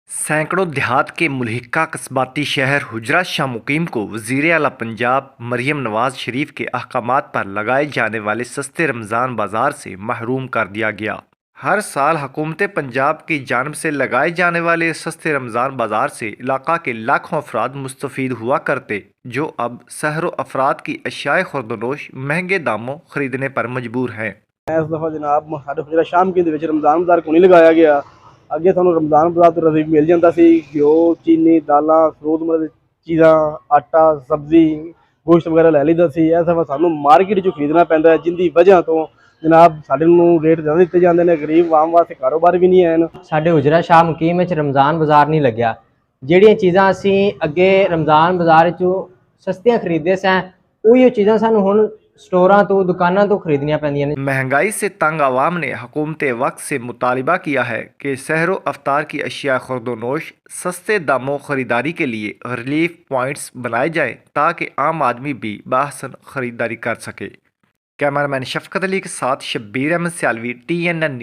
सैकड़ों देहात के मुल्हिका कस्बाती शहर हुजरा शाह मुकीम को वज़ीर आला पंजाब मरियम नवाज शरीफ के अहकामात पर लगाए जाने वाले सस्ते रमज़ान बाज़ार से महरूम कर दिया गया। हर साल हुकूमत पंजाब की जानिब से लगाए जाने वाले सस्ते रमज़ान बाज़ार से इलाका के लाखों अफराद मुस्तफ़ीद हुआ करते, जो अब सहरो अफराद की अशियाए खुर्दनोश महंगे दामों खरीदने पर मजबूर हैं। इस दफ़ा जनाब साढ़े हुजरा शाम के रमज़ान बाज़ार को नहीं लगाया गया। अगे सानू रमज़ान बाज़ार तो रसीद मिल जाता सी, घ्यो चीनी दालां फ्रूट चीज़ां आटा सब्जी गोश्त वगैरह लै लईदा सी। इस दफ़ा सानू मार्केट चों खरीदना पैंदा है, जिंदी वजह तो जनाब साडे नूं रेट ज़्यादा दित्ते जांदे ने, गरीब आवाम वास्ते कारोबार भी नहीं है। साडे हुजरा शाह मुकीम विच रमज़ान बाज़ार नहीं लग्या। जिहड़ियां चीज़ां असीं अगे रमज़ान बाज़ार चों सस्तियां खरीददे सां, उही चीज़ां सानू हुण स्टोरां तो दुकानां तो खरीदनियां पैंदियां ने। महंगाई से तंग आवाम ने हुकूमत वक्त से मुतालबा किया है कि सहरो अफ्तार की अशिया खुर्दोनोश सस्ते दामों खरीदारी के लिए रिलीफ पॉइंट्स बनाए जाएं, ताकि आम आदमी भी बाहसन खरीदारी कर सके। कैमरामैन शफकत अली के साथ शब्बीर अहमद सियालवी, TNN।